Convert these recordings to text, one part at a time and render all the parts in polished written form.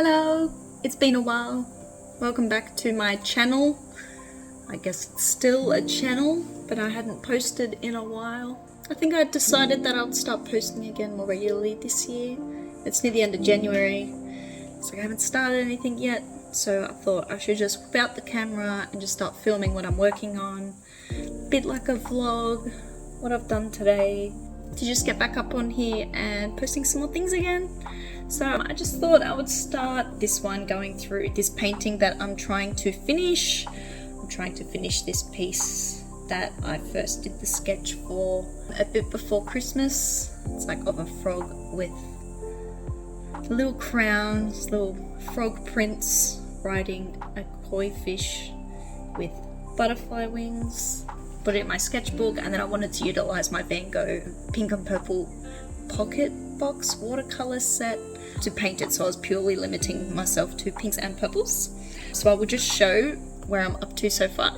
Hello, it's been a while. Welcome back to my channel. I guess it's still a channel, but I hadn't posted in a while. I think I decided that I'll start posting again more regularly this year. It's near the end of January, so I haven't started anything yet. So I thought I should just whip out the camera and just start filming what I'm working on. A bit like a vlog, what I've done today, to just get back up on here and posting some more things again. So I just thought I would start this one going through this painting that I'm trying to finish. I'm trying to finish this piece that I first did the sketch for a bit before Christmas. It's like of a frog with a little crown, little frog prince riding a koi fish with butterfly wings. Put it in my sketchbook, and then I wanted to utilize my Van Gogh pink and purple pocket box watercolor set to paint it, so I was purely limiting myself to pinks and purples. So I will just show where I'm up to so far.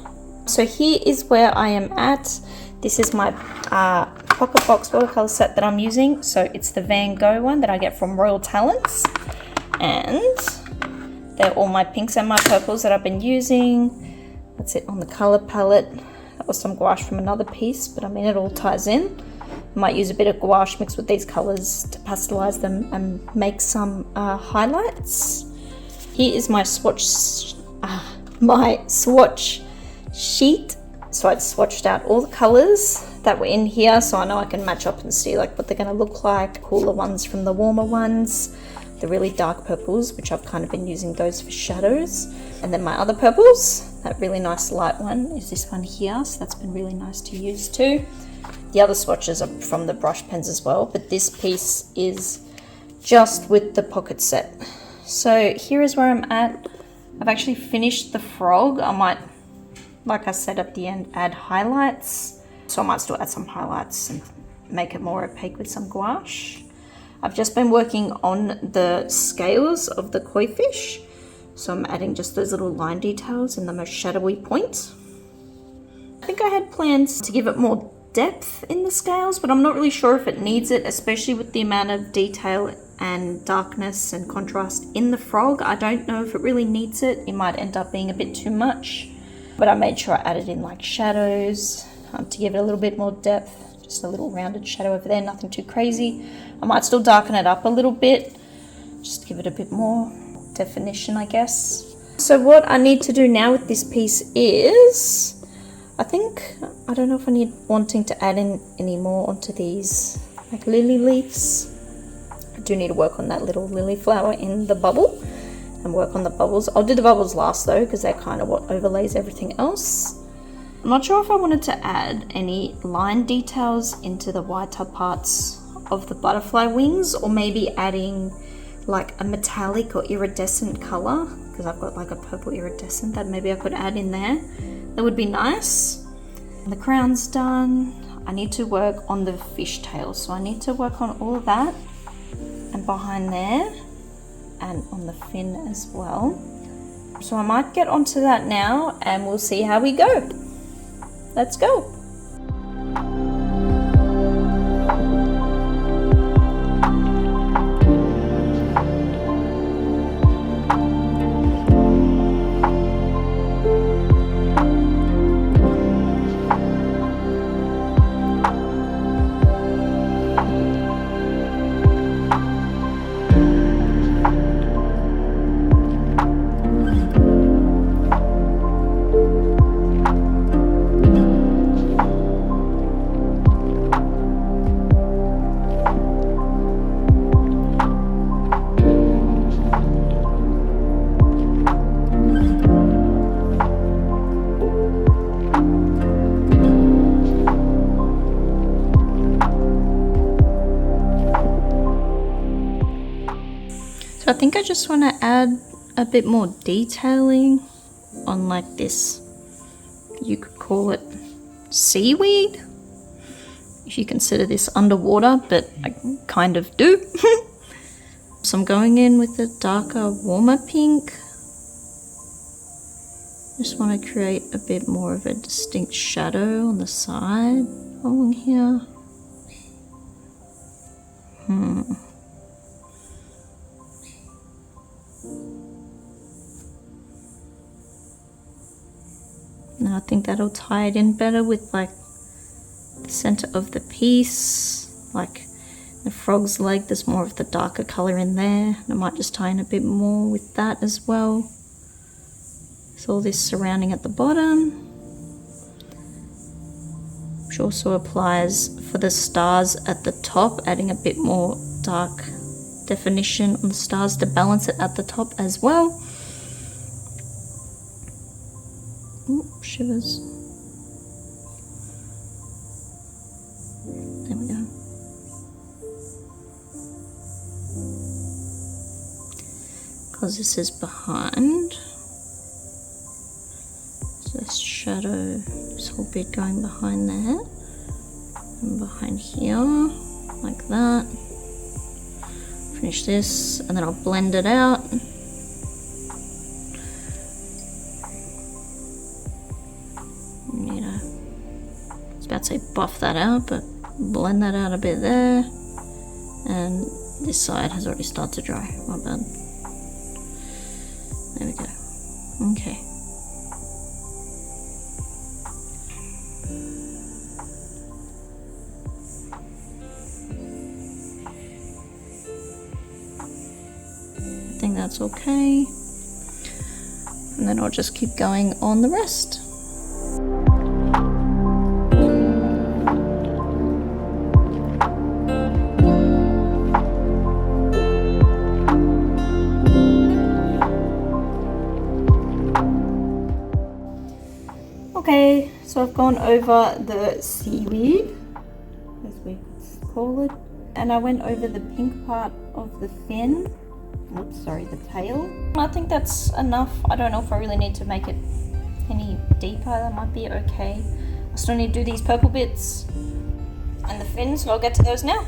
So here is where I am at. This is my pocket box watercolor set that I'm using. So it's the Van Gogh one that I get from Royal Talens, and they're all my pinks and my purples that I've been using. That's it on the color palette. That was some gouache from another piece, but I mean it all ties in. I might use a bit of gouache mixed with these colors to pastelize them and make some highlights. Here is my swatch sheet. So I'd swatched out all the colors that were in here, so I know I can match up and see like what they're going to look like. Cooler ones from the warmer ones, the really dark purples, which I've kind of been using those for shadows. And then my other purples, that really nice light one is this one here, so that's been really nice to use too. The other swatches are from the brush pens as well, but this piece is just with the pocket set. So here is where I'm at. I've actually finished the frog. I might, like I said at the end, add highlights. So I might still add some highlights and make it more opaque with some gouache. I've just been working on the scales of the koi fish. So I'm adding just those little line details in the most shadowy point. I think I had plans to give it more depth in the scales, but I'm not really sure if it needs it, especially with the amount of detail and darkness and contrast in the frog. I don't know if it really needs it. It might end up being a bit too much, but I made sure I added in like shadows to give it a little bit more depth. Just a little rounded shadow over there, nothing too crazy. I might still darken it up a little bit, just to give it a bit more definition, I guess. So what I need to do now with this piece is, I don't know if I need wanting to add in any more onto these like lily leaves. I do need to work on that little lily flower in the bubble and work on the bubbles. I'll do the bubbles last though, because they're kind of what overlays everything else. I'm not sure if I wanted to add any line details into the whiter parts of the butterfly wings, or maybe adding like a metallic or iridescent color, because I've got like a purple iridescent that maybe I could add in there. That would be nice. The crown's done. I need to work on the fishtail, so I need to work on all of that and behind there and on the fin as well. So I might get onto that now and we'll see how we go. Let's go. So I think I just want to add a bit more detailing on like this, you could call it seaweed, if you consider this underwater, but I kind of do. So I'm going in with a darker, warmer pink. Just want to create a bit more of a distinct shadow on the side along here. And I think that'll tie it in better with like the center of the piece. Like the frog's leg, there's more of the darker color in there. And I might just tie in a bit more with that as well. So all this surrounding at the bottom, which also applies for the stars at the top, adding a bit more dark definition on the stars to balance it at the top as well. Ooh, shivers. There we go. Because this is behind, so this shadow, this whole bit going behind there and behind here, like that. Finish this and then I'll blend it out. I was about to say buff that out, but blend that out a bit there. And this side has already started to dry, my bad. There we go. Okay. I think that's okay. And then I'll just keep going on the rest. Okay, so I've gone over the seaweed, as we call it, and I went over the pink part of the fin. Oops, sorry, the tail. I think that's enough. I don't know if I really need to make it any deeper. That might be okay. I still need to do these purple bits and the fins, so I'll get to those now.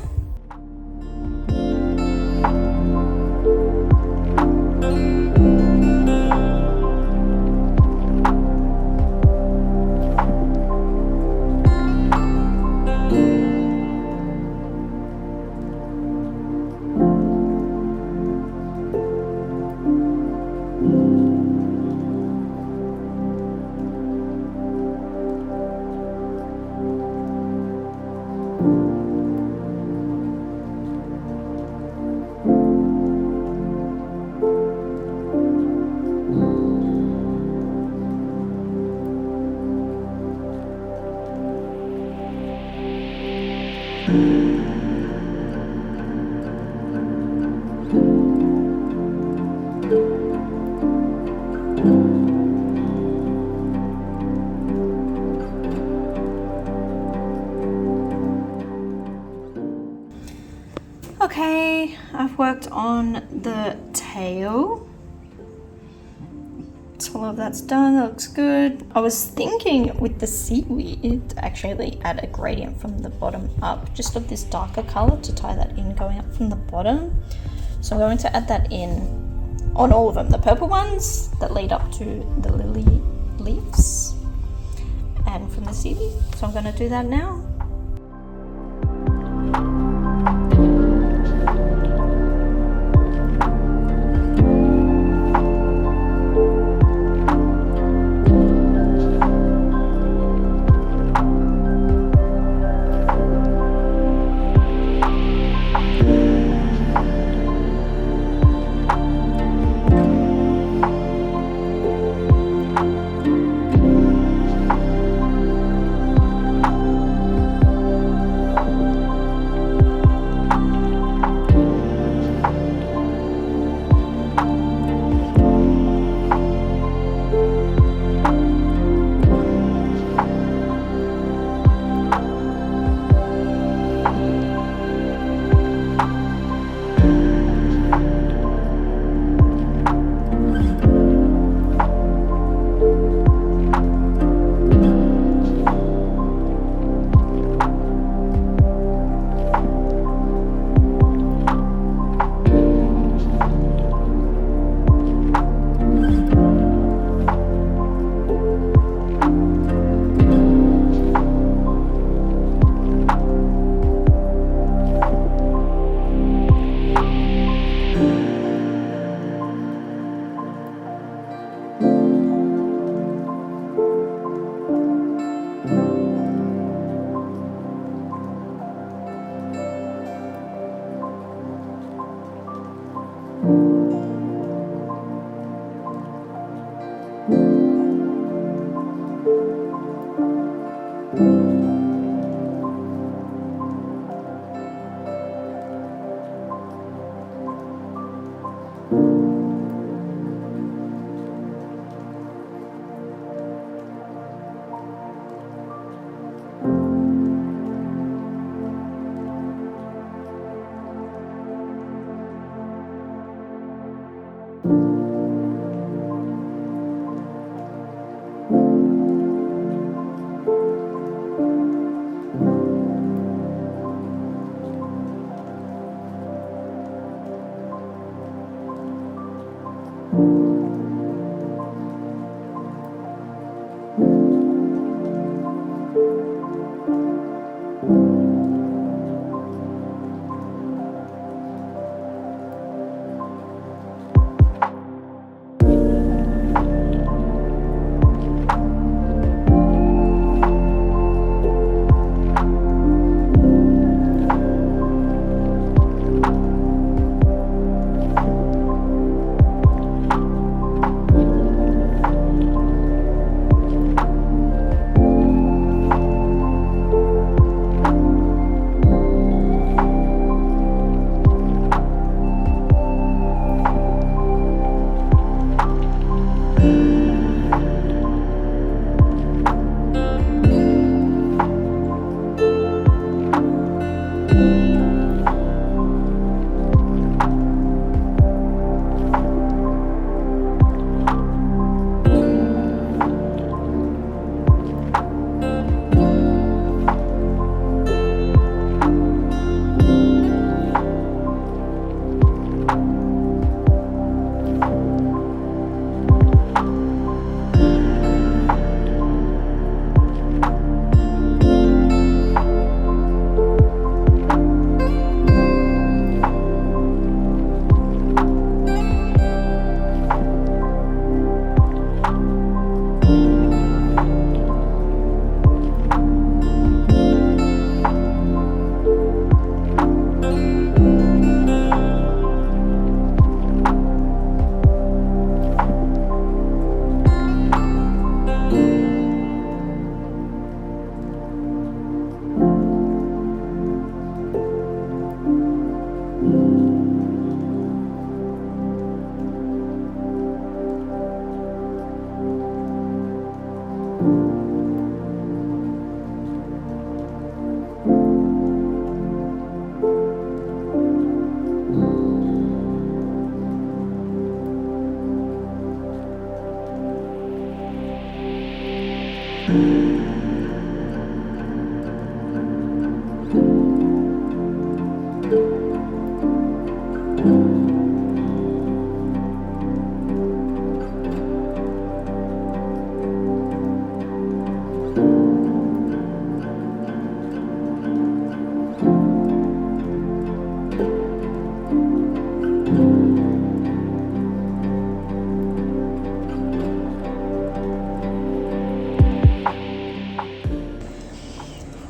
Okay, I've worked on the tail. So all of that's done, that looks good. I was thinking with the seaweed to actually add a gradient from the bottom up, just of this darker color to tie that in going up from the bottom. So I'm going to add that in on all of them, the purple ones that lead up to the lily leaves and from the seaweed. So I'm going to do that now.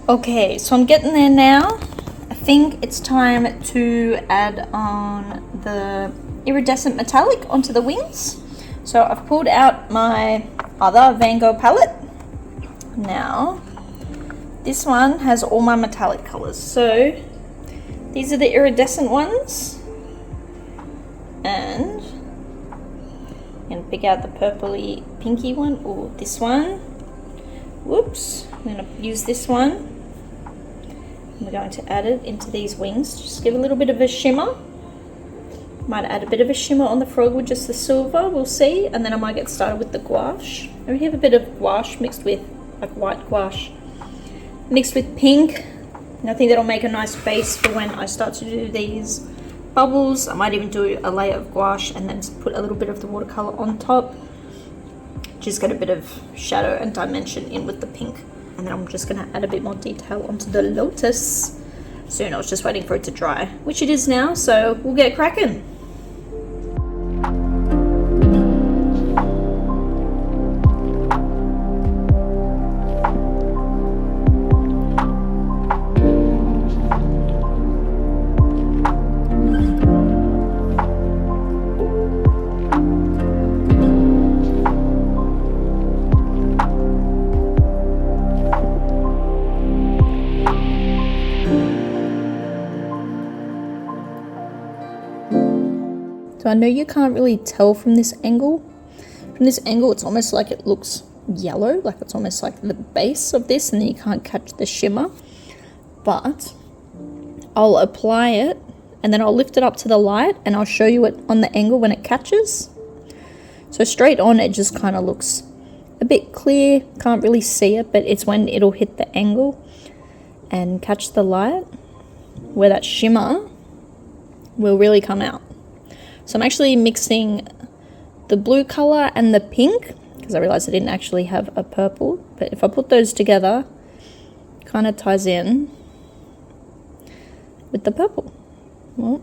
Okay, so I'm getting there now. I think it's time to add on the iridescent metallic onto the wings. So I've pulled out my other Van Gogh palette. Now, this one has all my metallic colors. So these are the iridescent ones. And I'm going to pick out the purpley pinky one, or this one. Whoops, I'm going to use this one. We're going to add it into these wings, just give a little bit of a shimmer. Might add a bit of a shimmer on the frog with just the silver, we'll see, and then I might get started with the gouache. I have a bit of gouache mixed with, like white gouache, mixed with pink, and I think that'll make a nice base for when I start to do these bubbles. I might even do a layer of gouache and then put a little bit of the watercolor on top. Just get a bit of shadow and dimension in with the pink. And then I'm just going to add a bit more detail onto the lotus soon. I was just waiting for it to dry, which it is now, so we'll get cracking. So I know you can't really tell from this angle. From this angle, it's almost like it looks yellow, like it's almost like the base of this, and then you can't catch the shimmer. But I'll apply it, and then I'll lift it up to the light, and I'll show you it on the angle when it catches. So straight on, it just kind of looks a bit clear, can't really see it, but it's when it'll hit the angle and catch the light where that shimmer will really come out. So I'm actually mixing the blue color and the pink, because I realized I didn't actually have a purple, but if I put those together, it kind of ties in with the purple. Oh,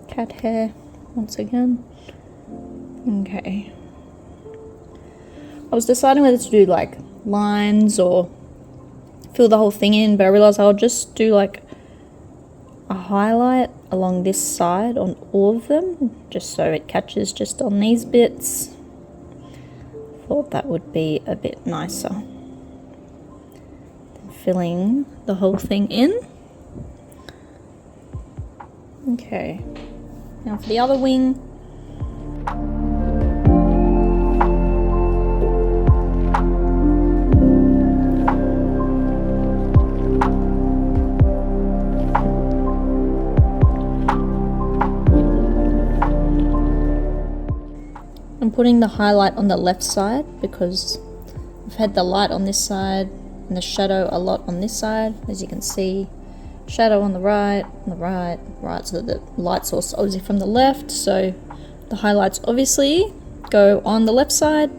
cat hair once again. Okay. I was deciding whether to do like lines or fill the whole thing in, but I realized I'll just do like a highlight along this side on all of them, just so it catches just on these bits. Thought that would be a bit nicer than filling the whole thing in. Okay, now for the other wing. I'm putting the highlight on the left side because I've had the light on this side and the shadow a lot on this side. As you can see, shadow on the right, so the light source obviously from the left, so the highlights obviously go on the left side.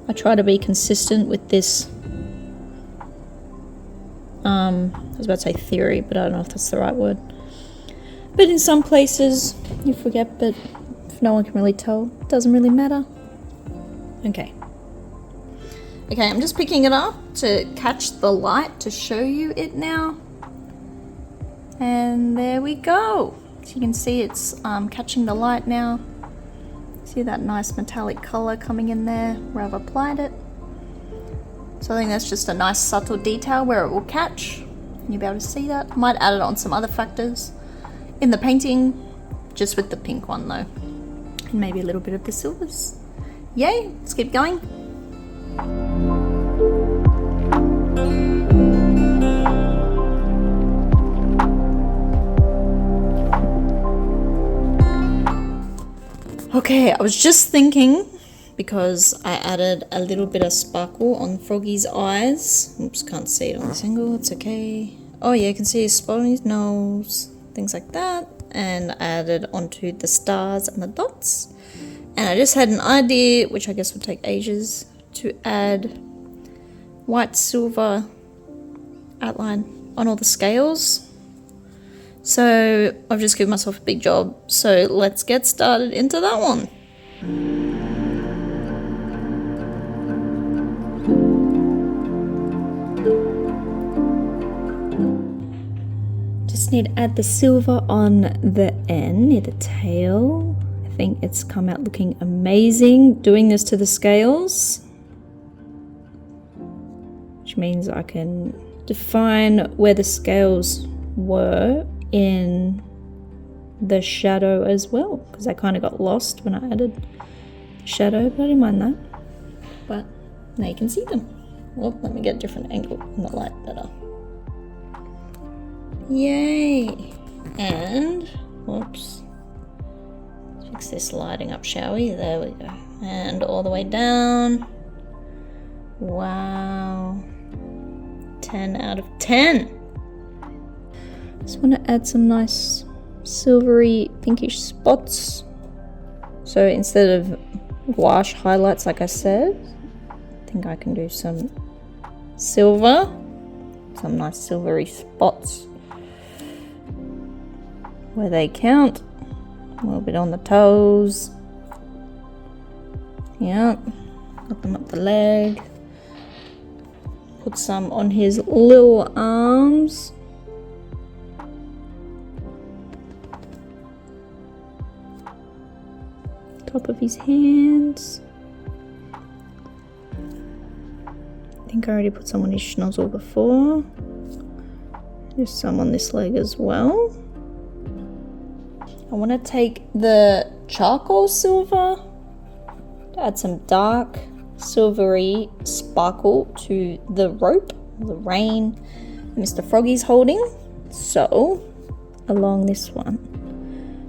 I try to be consistent with this, I was about to say theory, but I don't know if that's the right word. But in some places you forget, but no one can really tell, it doesn't really matter. Okay, I'm just picking it up to catch the light to show you it now, and there we go. So you can see it's catching the light now. See that nice metallic color coming in there where I've applied it. So I think that's just a nice subtle detail where it will catch, and you'll be able to see that. I might add it on some other factors in the painting, just with the pink one though. And maybe a little bit of the silvers. Yay, let's keep going. Okay, I was just thinking, because I added a little bit of sparkle on Froggy's eyes. Oops, can't see it on this angle, it's okay. Oh yeah, you can see a spot on his nose, things like that. And I added onto the stars and the dots. And I just had an idea, which I guess would take ages, to add white silver outline on all the scales. So I've just given myself a big job. So let's get started into that one. Just need to add the silver on the end near the tail. I think it's come out looking amazing doing this to the scales, which means I can define where the scales were in the shadow as well, because I kind of got lost when I added shadow, but I didn't mind that. But now you can see them. Well, let me get a different angle in the light better. Yay! And, whoops, fix this lighting up, shall we? There we go. And all the way down. Wow. 10 out of 10. Just want to add some nice silvery pinkish spots. So instead of gouache highlights, like I said, I think I can do some silver, some nice silvery spots where they count. A little bit on the toes. Yeah, got them up the leg. Put some on his little arms. Top of his hands. I think I already put some on his schnozzle before. There's some on this leg as well. I want to take the charcoal silver to add some dark silvery sparkle to the rope, the rein Mr. Froggy's holding. So along this one.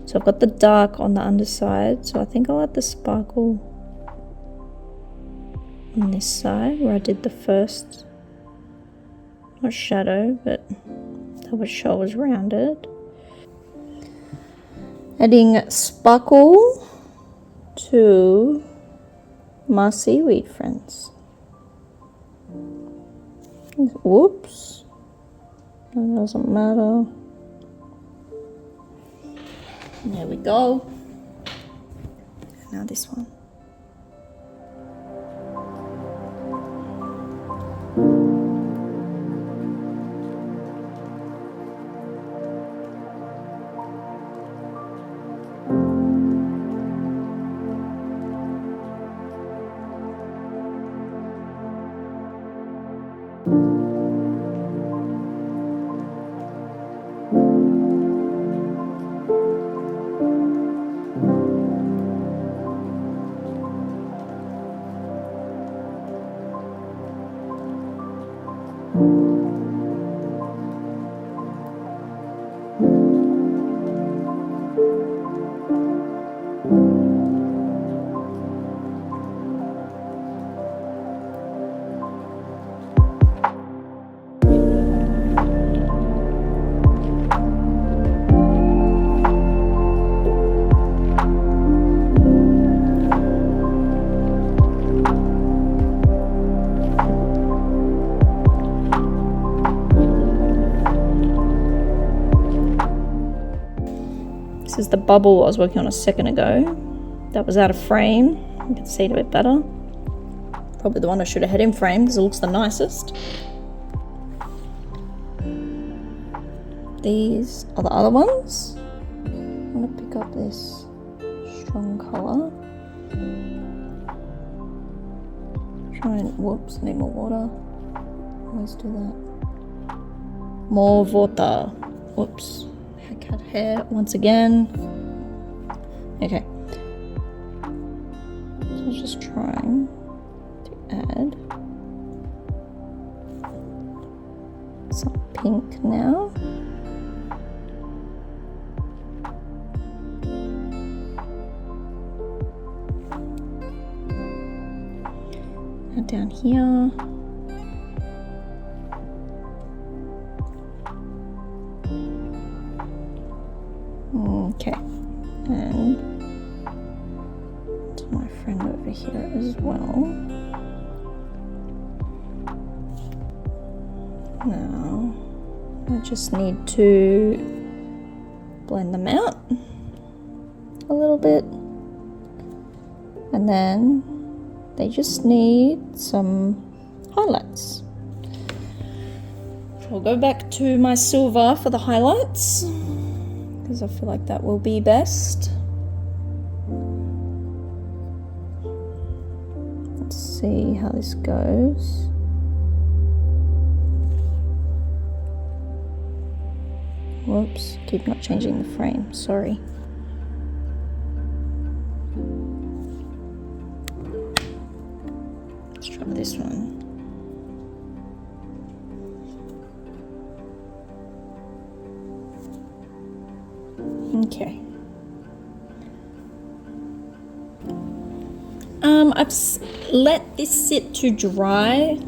So I've got the dark on the underside, so I think I'll add the sparkle on this side where I did the first, not shadow, but that was show was rounded. Adding sparkle to my seaweed friends. Whoops, that doesn't matter. There we go. Now this one. This is the bubble I was working on a second ago. That was out of frame. You can see it a bit better. Probably the one I should have had in frame because it looks the nicest. These are the other ones. I'm going to pick up this strong colour. Try and, whoops, need more water. Always do that. More water. Whoops. Cat hair once again. Okay. So I was just trying to add some pink now. And down here. Okay, and to my friend over here as well. Now, I just need to blend them out a little bit, and then they just need some highlights. So I'll go back to my silver for the highlights, because I feel like that will be best. Let's see how this goes. Whoops, keep not changing the frame, sorry. Let's try this one. Okay. I've let this sit to dry.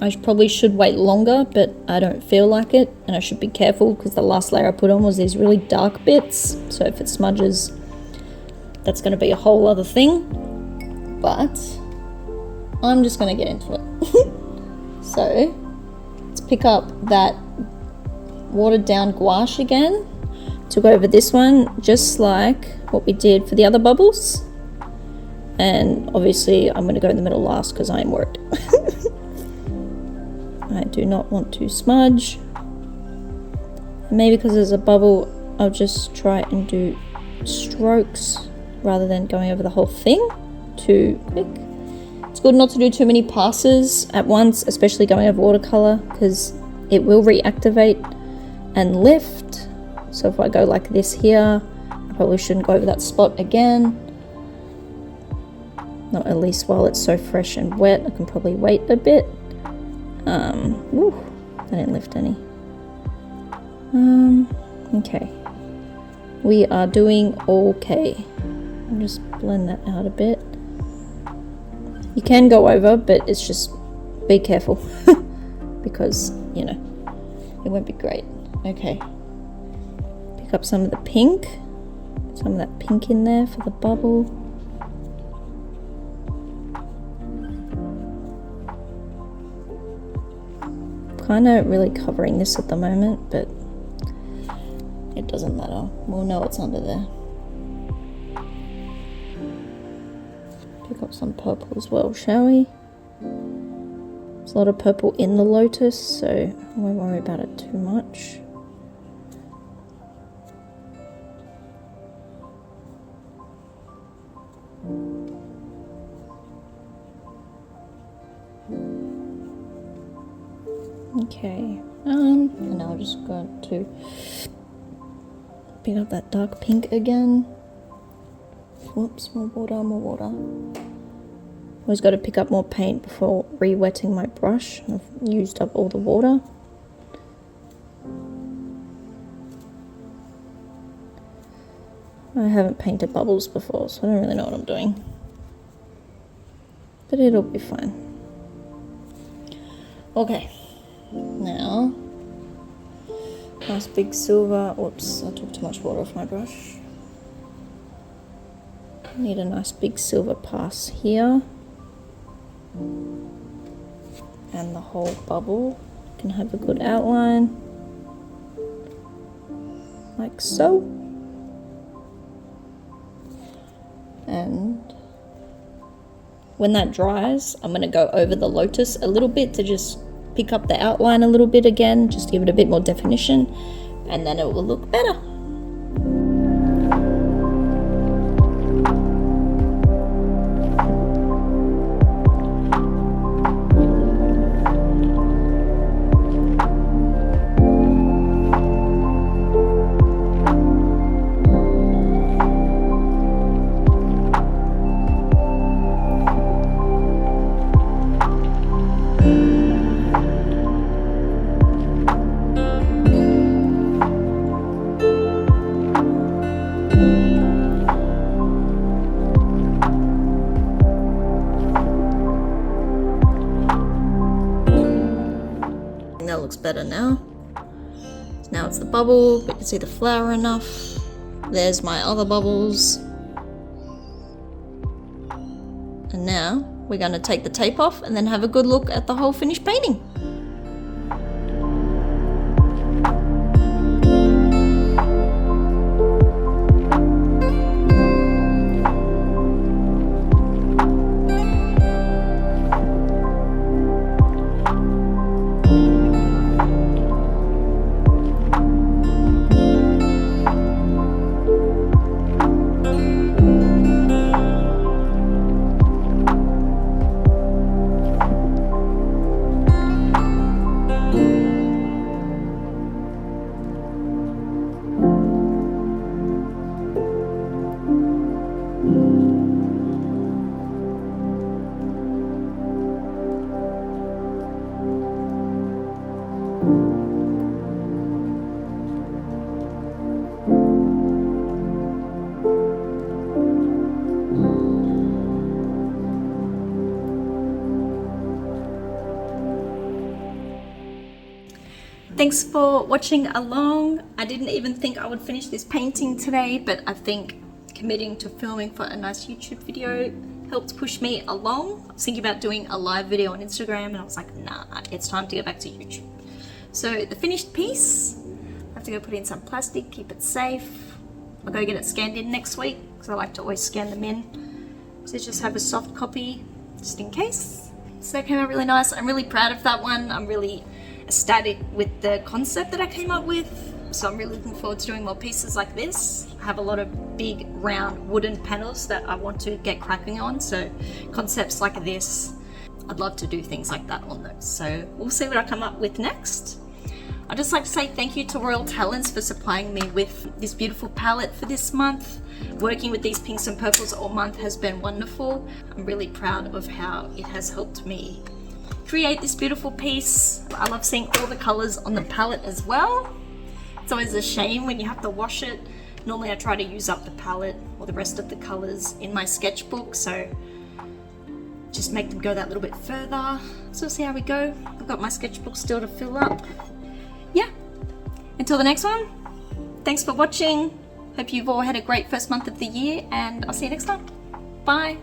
I probably should wait longer, but I don't feel like it, and I should be careful because the last layer I put on was these really dark bits, so if it smudges, that's going to be a whole other thing. But I'm just going to get into it. So let's pick up that watered down gouache again to go over this one, just like what we did for the other bubbles. And obviously I'm going to go in the middle last because I am worried. I do not want to smudge. Maybe because there's a bubble, I'll just try and do strokes rather than going over the whole thing too quick. It's good not to do too many passes at once, especially going over watercolor, because it will reactivate and lift. So if I go like this here, I Probably shouldn't go over that spot again. Not at least while it's so fresh and wet. I can probably wait a bit. Woo, I didn't lift any. Okay. We are doing okay. I'll just blend that out a bit. You can go over, but it's just, be careful. Because, you know, it won't be great. Okay. Pick up some of the pink. Some of that pink in there for the bubble. Kind of really covering this at the moment, but it doesn't matter. We'll know what's under there. Pick up some purple as well, shall we? There's a lot of purple in the lotus, so I won't worry about it too much. Okay, and now I'm just going to pick up that dark pink again. Whoops, more water, more water. Always got to pick up more paint before re-wetting my brush. I've used up all the water. I haven't painted bubbles before, so I don't really know what I'm doing. But it'll be fine. Okay. Now, nice big silver. Oops, I took too much water off my brush. Need a nice big silver pass here. And the whole bubble can have a good outline. Like so. And when that dries, I'm going to go over the lotus a little bit to just pick up the outline a little bit again, just give it a bit more definition, and then it will look better. That looks better now. Now it's the bubble, but you can see the flower enough. There's my other bubbles. And now we're going to take the tape off and then have a good look at the whole finished painting. Thanks for watching along. I didn't even think I would finish this painting today, but I think committing to filming for a nice YouTube video helped push me along. I was thinking about doing a live video on Instagram and I was like, nah, it's time to get back to YouTube. So the finished piece, I have to go put in some plastic, keep it safe. I'll go get it scanned in next week because I like to always scan them in. So just have a soft copy just in case. So that came out really nice. I'm really proud of that one. I'm really ecstatic with the concept that I came up with. So I'm really looking forward to doing more pieces like this. I have a lot of big round wooden panels that I want to get cracking on. So concepts like this, I'd love to do things like that on those. So we'll see what I come up with next. I'd just like to say thank you to Royal Talens for supplying me with this beautiful palette for this month. Working with these pinks and purples all month has been wonderful. I'm really proud of how it has helped me create this beautiful piece. I love seeing all the colours on the palette as well. It's always a shame when you have to wash it. Normally I try to use up the palette or the rest of the colours in my sketchbook, so just make them go that little bit further. So we'll see how we go. I've got my sketchbook still to fill up. Yeah, until the next one, thanks for watching. Hope you've all had a great first month of the year, and I'll see you next time. Bye.